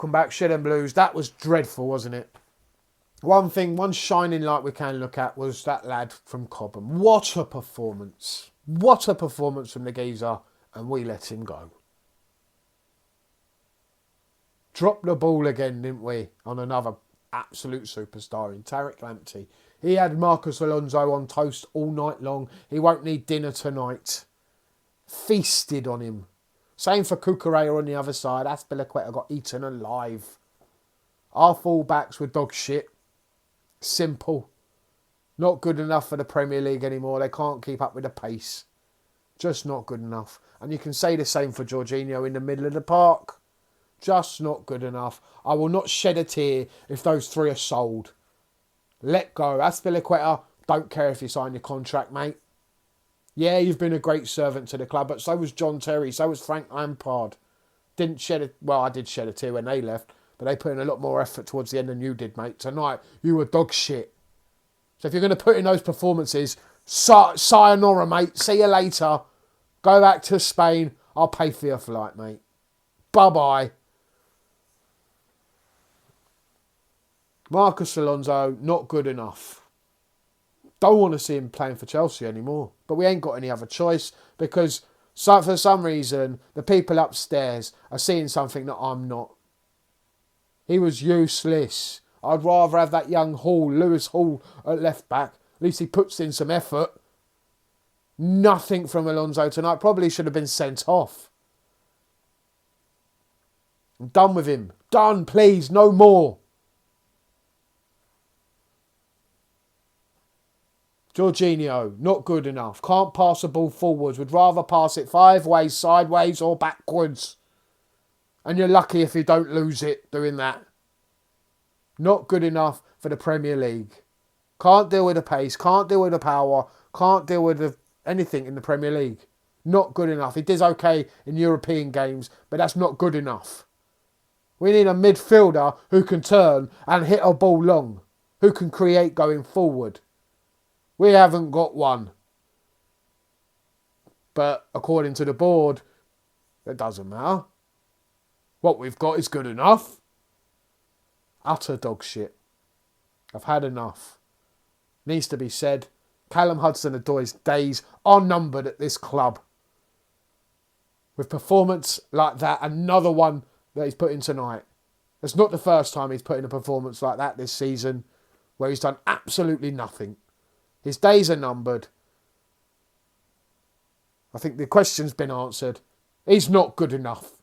Come back, shed and blues. That was dreadful, wasn't it? One shining light we can look at was that lad from Cobham. What a performance. What a performance from the geezer. And we let him go. Dropped the ball again, didn't we? On another absolute superstar in Tariq Lamptey. He had Marcus Alonso on toast all night long. He won't need dinner tonight. Feasted on him. Same for Cucurella on the other side. Azpilicueta got eaten alive. Our full-backs were dog shit. Simple. Not good enough for the Premier League anymore. They can't keep up with the pace. Just not good enough. And you can say the same for Jorginho in the middle of the park. Just not good enough. I will not shed a tear if those three are sold. Let go. Azpilicueta, don't care if you sign your contract, mate. Yeah, you've been a great servant to the club, but so was John Terry, so was Frank Lampard. I did shed a tear when they left, but they put in a lot more effort towards the end than you did, mate. Tonight, you were dog shit. So if you're going to put in those performances, sayonara, mate. See you later. Go back to Spain. I'll pay for your flight, mate. Bye-bye. Marcus Alonso, not good enough. Don't want to see him playing for Chelsea anymore. But we ain't got any other choice because for some reason, the people upstairs are seeing something that I'm not. He was useless. I'd rather have that young Lewis Hall at left back. At least he puts in some effort. Nothing from Alonso tonight. Probably should have been sent off. I'm done with him. Done, please. No more. Jorginho, not good enough. Can't pass the ball forwards. Would rather pass it 5 ways, sideways or backwards. And you're lucky if you don't lose it doing that. Not good enough for the Premier League. Can't deal with the pace. Can't deal with the power. Can't deal with anything in the Premier League. Not good enough. He does okay in European games, but that's not good enough. We need a midfielder who can turn and hit a ball long. Who can create going forward. We haven't got one. But according to the board, it doesn't matter. What we've got is good enough. Utter dog shit. I've had enough. Needs to be said. Callum Hudson-Odoi's days are numbered at this club. With performance like that, another one that he's put in tonight. It's not the first time he's put in a performance like that this season, where he's done absolutely nothing. His days are numbered. I think the question's been answered. He's not good enough.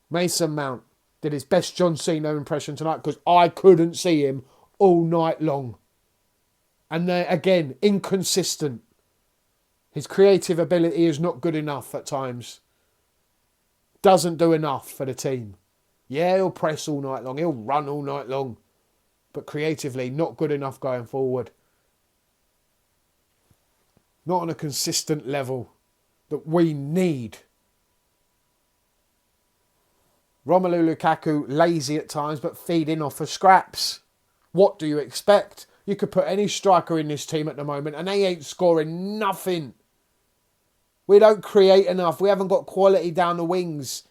Mason Mount did his best John Cena impression tonight because I couldn't see him all night long. And again, inconsistent. His creative ability is not good enough at times. Doesn't do enough for the team. Yeah, he'll press all night long. He'll run all night long. But creatively, not good enough going forward. Not on a consistent level that we need. Romelu Lukaku, lazy at times, but feeding off of scraps. What do you expect? You could put any striker in this team at the moment and they ain't scoring nothing. We don't create enough. We haven't got quality down the wings.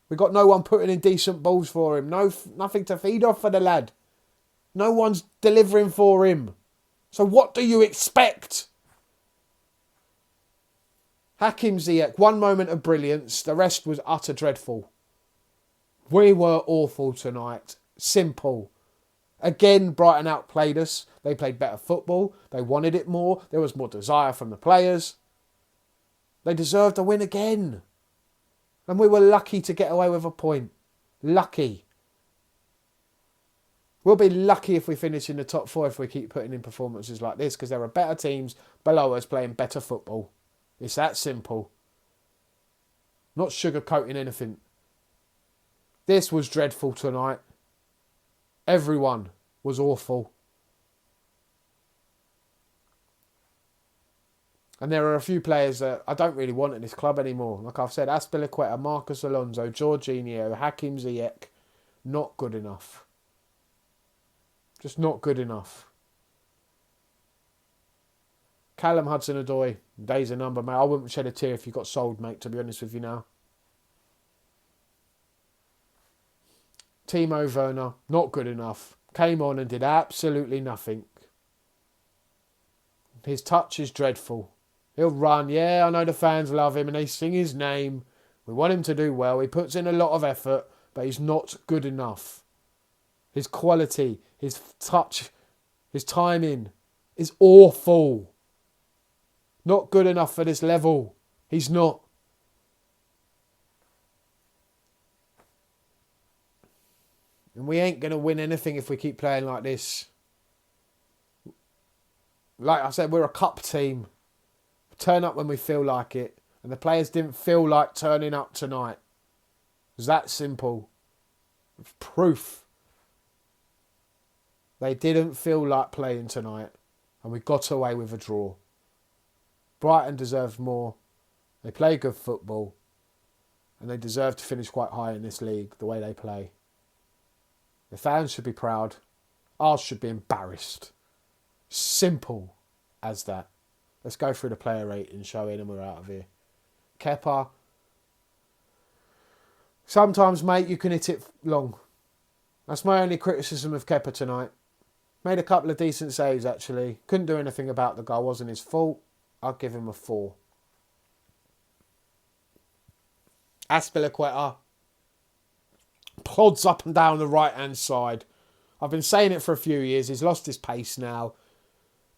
We've got no one putting in decent balls for him. Nothing to feed off for the lad. No one's delivering for him. So what do you expect? Hakim Ziyech, one moment of brilliance. The rest was utter dreadful. We were awful tonight. Simple. Again, Brighton outplayed us. They played better football. They wanted it more. There was more desire from the players. They deserved a win again. And we were lucky to get away with a point. Lucky. We'll be lucky if we finish in the top 4 if we keep putting in performances like this because there are better teams below us playing better football. It's that simple. Not sugarcoating anything. This was dreadful tonight. Everyone was awful. And there are a few players that I don't really want in this club anymore. Like I've said, Azpilicueta, Marcus Alonso, Jorginho, Hakim Ziyech. Not good enough. Just not good enough. Callum Hudson-Odoi, days are numbered, mate. I wouldn't shed a tear if you got sold, mate, to be honest with you now. Timo Werner, not good enough. Came on and did absolutely nothing. His touch is dreadful. He'll run. Yeah, I know the fans love him and they sing his name. We want him to do well. He puts in a lot of effort, but he's not good enough. His quality, his touch, his timing is awful. Not good enough for this level. He's not. And we ain't going to win anything if we keep playing like this. Like I said, we're a cup team. Turn up when we feel like it. And the players didn't feel like turning up tonight. It's that simple. It's proof. They didn't feel like playing tonight. And we got away with a draw. Brighton deserves more. They play good football. And they deserve to finish quite high in this league, the way they play. The fans should be proud. Ours should be embarrassed. Simple as that. Let's go through the player rating, show in, and we're out of here. Kepa. Sometimes, mate, you can hit it long. That's my only criticism of Kepa tonight. Made a couple of decent saves, actually. Couldn't do anything about the goal. Wasn't his fault. I'll give him a 4. Azpilicueta plods up and down the right-hand side. I've been saying it for a few years. He's lost his pace now.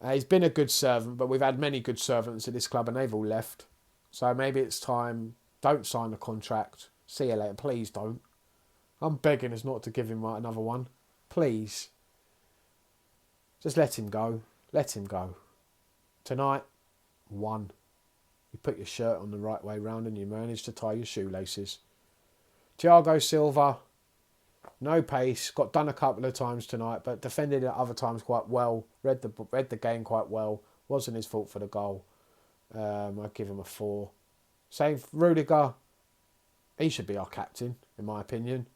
He's been a good servant, but we've had many good servants at this club and they've all left. So maybe it's time. Don't sign the contract. See you later. Please don't. I'm begging us not to give him another one. Please. Just let him go. Let him go. Tonight, 1. You put your shirt on the right way round and you manage to tie your shoelaces. Thiago Silva, no pace. Got done a couple of times tonight, but defended at other times quite well. Read the game quite well. Wasn't his fault for the goal. I'd give him a 4. Same Rudiger. He should be our captain, in my opinion.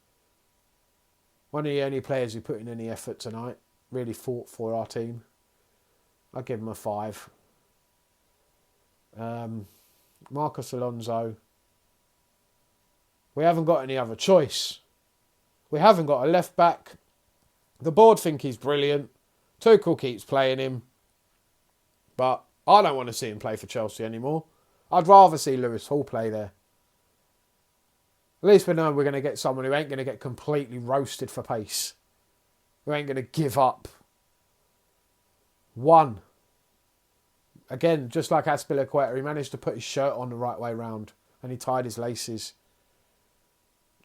One of the only players who put in any effort tonight. Really fought for our team. I'd give him a 5. Marcos Alonso. We haven't got any other choice. We haven't got a left back. The board think he's brilliant. Tuchel keeps playing him. But I don't want to see him play for Chelsea anymore. I'd rather see Lewis Hall play there. At least we know we're going to get someone who ain't going to get completely roasted for pace. Who ain't going to give up. 1. Again, just like Azpilicueta, he managed to put his shirt on the right way round. And he tied his laces.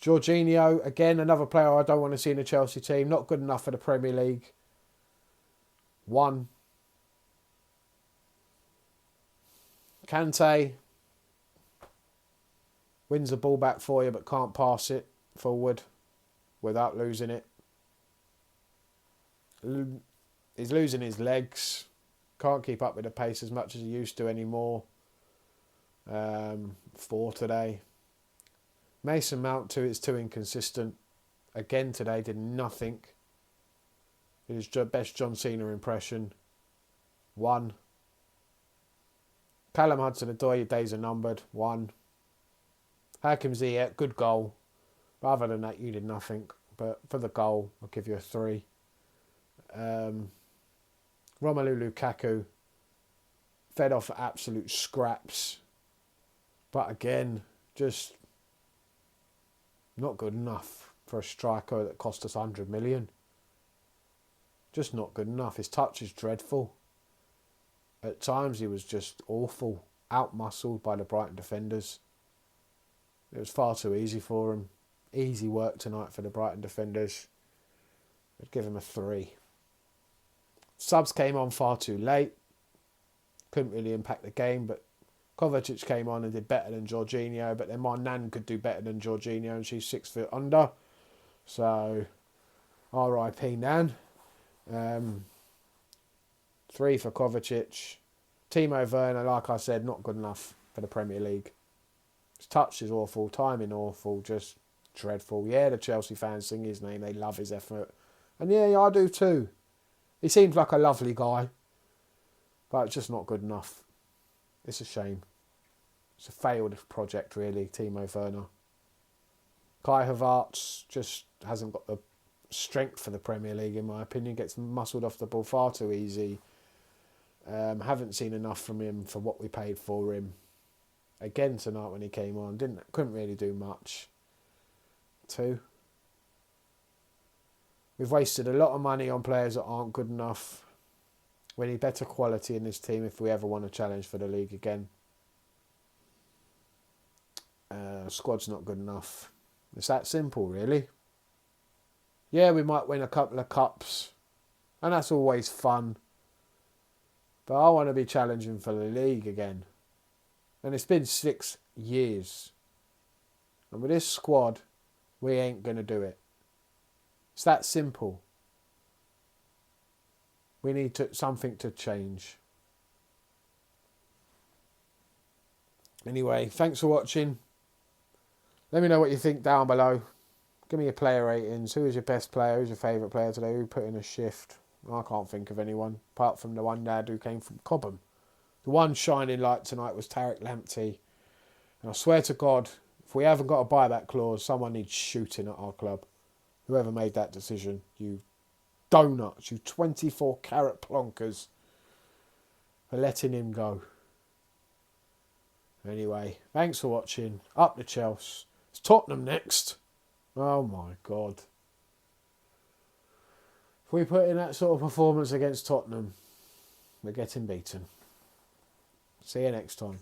Jorginho, again, another player I don't want to see in the Chelsea team. Not good enough for the Premier League. 1. Kante wins the ball back for you but can't pass it forward without losing it. He's losing his legs. Can't keep up with the pace as much as he used to anymore. 4 today. Mason Mount is too inconsistent. Again today, did nothing. His best John Cena impression. 1. Callum Hudson-Odoi, your days are numbered. 1. Hakim Ziyech, good goal. But other than that, you did nothing. But for the goal, I'll give you a 3. Romelu Lukaku, fed off absolute scraps. But again, just not good enough for a striker that cost us 100 million. Just not good enough. His touch is dreadful. At times he was just awful. Out-muscled by the Brighton defenders. It was far too easy for him. Easy work tonight for the Brighton defenders. I'd give him a 3. Subs came on far too late. Couldn't really impact the game, but Kovacic came on and did better than Jorginho, but then my nan could do better than Jorginho and she's 6 foot under. So, R.I.P. Nan. 3 for Kovacic. Timo Werner, like I said, not good enough for the Premier League. His touch is awful, timing awful, just dreadful. Yeah, the Chelsea fans sing his name, they love his effort. And yeah, I do too. He seems like a lovely guy, but it's just not good enough. It's a shame. It's a failed project, really, Timo Werner. Kai Havertz, just hasn't got the strength for the Premier League, in my opinion. Gets muscled off the ball far too easy. Haven't seen enough from him for what we paid for him. Again tonight when he came on, couldn't really do much. 2. We've wasted a lot of money on players that aren't good enough. We need better quality in this team if we ever want to challenge for the league again. Squad's not good enough. It's that simple, really. Yeah, we might win a couple of cups, and that's always fun. But I want to be challenging for the league again. And it's been 6 years. And with this squad, we ain't going to do it. It's that simple. We need something to change. Anyway, thanks for watching. Let me know what you think down below. Give me your player ratings. Who is your best player? Who's your favourite player today? Who put in a shift? I can't think of anyone, apart from the one dad who came from Cobham. The one shining light tonight was Tariq Lamptey. And I swear to God, if we haven't got a buyback clause, someone needs shooting at our club. Whoever made that decision, you donuts, you 24-carat plonkers, for letting him go. Anyway, thanks for watching. Up the Chelsea. It's Tottenham next. Oh my God. If we put in that sort of performance against Tottenham, we're getting beaten. See you next time.